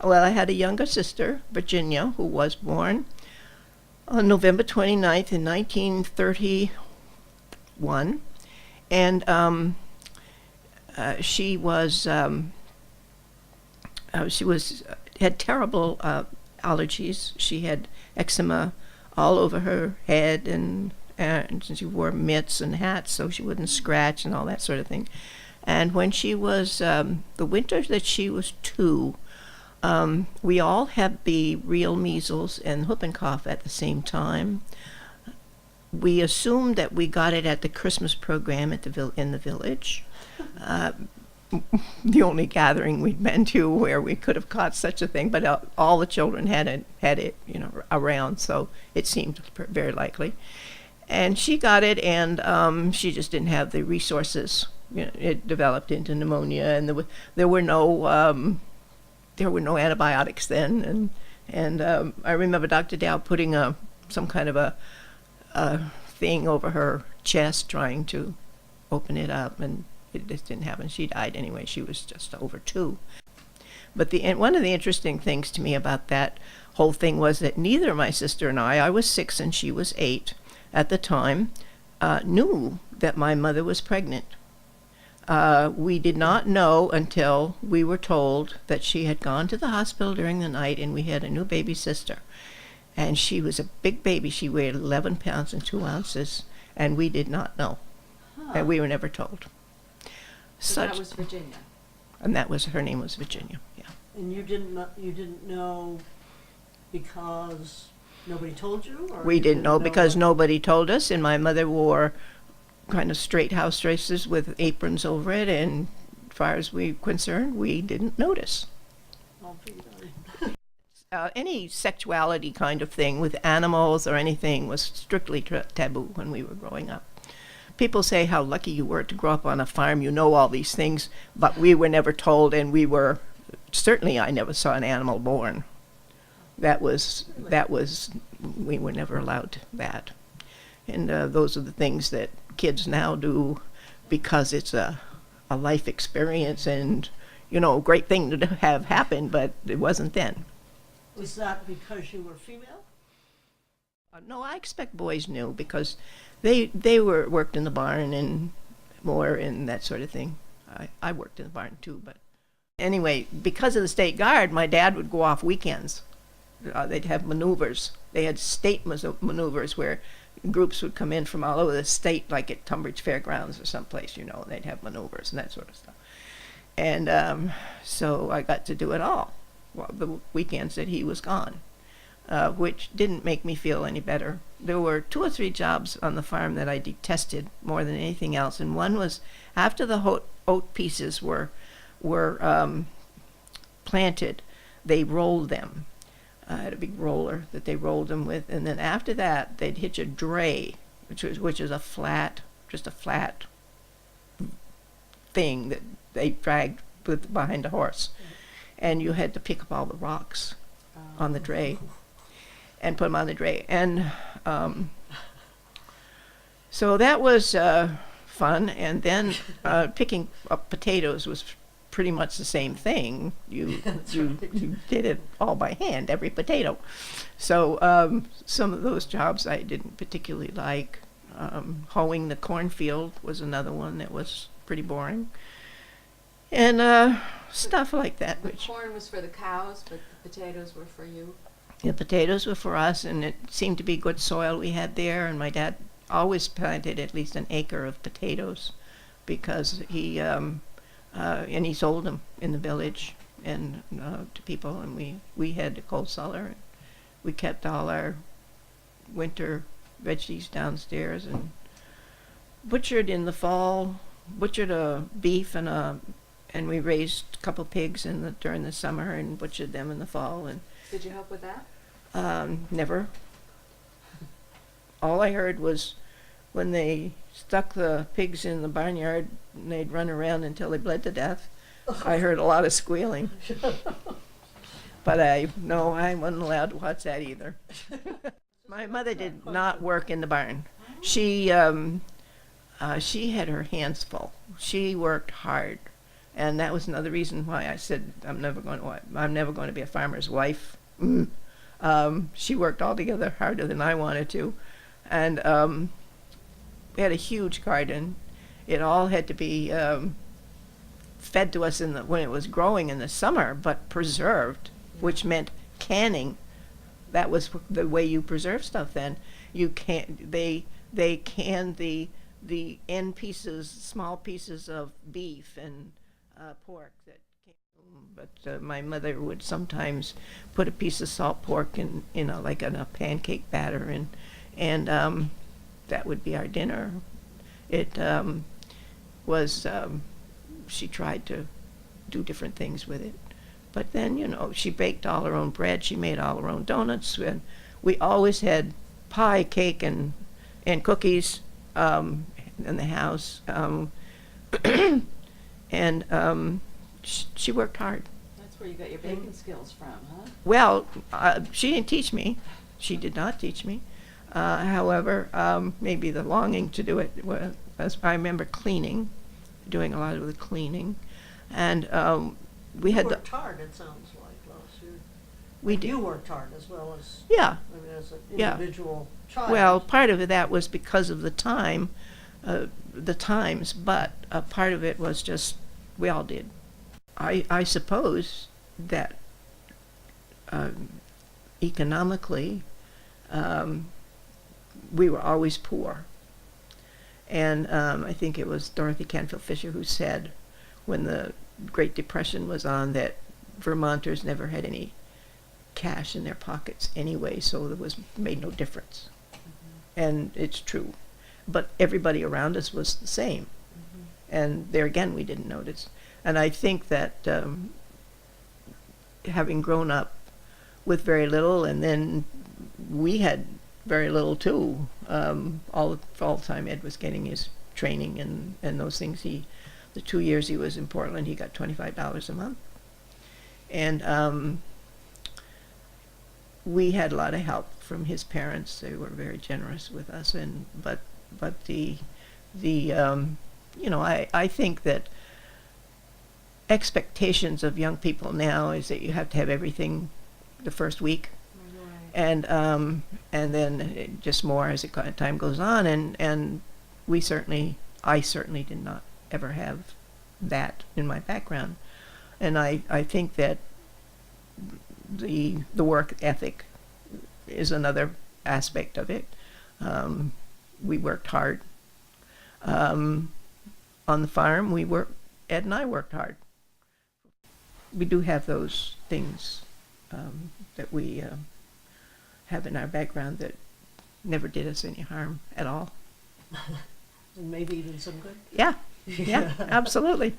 Well, I had a younger sister, Virginia, who was born on November 29th in 1931, and she was had terrible allergies. She had eczema all over her head, and she wore mitts and hats so she wouldn't scratch and all that sort of thing. And when she was the winter that she was 2, we all had the real measles and whooping cough at the same time. We assumed that we got it at the Christmas program at in the village. The only gathering we'd been to where we could have caught such a thing, but all the children had it, around, so it seemed very likely. And she got it, and she just didn't have the resources. It developed into pneumonia, and there were no antibiotics then, and I remember Dr. Dow putting some kind of a thing over her chest, trying to open it up, and it just didn't happen. She died anyway. She was just over 2. But one of the interesting things to me about that whole thing was that neither my sister and I was 6 and she was 8 at the time, knew that my mother was pregnant. We did not know until we were told that she had gone to the hospital during the night and we had a new baby sister. And she was a big baby. She weighed 11 pounds and 2 ounces, and we did not know. And we were never told. So that was Virginia. And her name was Virginia, yeah. And you didn't know because nobody told you? Or We didn't know because nobody told us, and my mother wore kind of straight house dresses with aprons over it, and as far as we were concerned, we didn't notice. Any sexuality kind of thing with animals or anything was strictly taboo when we were growing up. People say how lucky you were to grow up on a farm, you know all these things, but we were never told, and certainly I never saw an animal born. We were never allowed that. And those are the things that kids now do because it's a life experience and, a great thing to have happen, but it wasn't then. Was that because you were female? No, I expect boys knew because they worked in the barn and more and that sort of thing. I worked in the barn too, but anyway, because of the state guard, my dad would go off weekends. They'd have maneuvers. They had state maneuvers where groups would come in from all over the state, like at Tunbridge Fairgrounds or someplace, and they'd have maneuvers and that sort of stuff. And so I got to do it all, the weekends that he was gone. Which didn't make me feel any better. There were 2 or 3 jobs on the farm that I detested more than anything else, and one was after the oat pieces were planted, they rolled them. I had a big roller that they rolled them with, and then after that they'd hitch a dray, which is a flat thing that they dragged behind a horse, and you had to pick up all the rocks on the dray and put them on the dray. And so that was fun. And then picking up potatoes was pretty much the same thing. You did it all by hand, every potato. So some of those jobs I didn't particularly like. Hoeing the cornfield was another one that was pretty boring. And stuff like that. The corn was for the cows, but the potatoes were for you? The potatoes were for us, and it seemed to be good soil we had there, and my dad always planted at least an acre of potatoes because he sold them in the village and to people, and we had a coal cellar. We kept all our winter veggies downstairs and butchered in the fall, butchered a beef and we raised a couple pigs during the summer and butchered them in the fall. And did you help with that? Never. All I heard was when they stuck the pigs in the barnyard and they'd run around until they bled to death. I heard a lot of squealing. But I wasn't allowed to watch that either. My mother did not work in the barn. She had her hands full. She worked hard. And that was another reason why I said I'm never going to be a farmer's wife. She worked altogether harder than I wanted to, and we had a huge garden. It all had to be fed to us when it was growing in the summer, but preserved, which meant canning. That was the way you preserve stuff then. You can't. They canned the end pieces, small pieces of beef and pork that came. But my mother would sometimes put a piece of salt pork in like in a pancake batter, and that would be our dinner. It was. She tried to do different things with it, but then she baked all her own bread. She made all her own donuts, and we always had pie, cake, and cookies in the house. And she worked hard. That's where you got your baking skills from, huh? Well, she didn't teach me. She did not teach me. However, maybe the longing to do it was, I remember doing a lot of the cleaning. And we You had worked hard, it sounds like, Lois. we did. You worked hard as well as, Yeah. I mean, as an Yeah. individual child. Well, part of that was because of the times, but a part of it was just we all did. I suppose that economically we were always poor. And I think it was Dorothy Canfield Fisher who said when the Great Depression was on that Vermonters never had any cash in their pockets anyway, so it made no difference. And it's true. But everybody around us was the same. And there again, we didn't notice. And I think that having grown up with very little, and then we had very little too. All the time Ed was getting his training and those things. The 2 years he was in Portland, he got $25 a month. And we had a lot of help from his parents. They were very generous with us. But I think that expectations of young people now is that you have to have everything the first week. Right. And then just more as time goes on, and I certainly did not ever have that in my background, and I think that the work ethic is another aspect of it. We worked hard. On the farm, Ed and I worked hard. We do have those things that we have in our background that never did us any harm at all. And maybe even some good. Yeah, absolutely.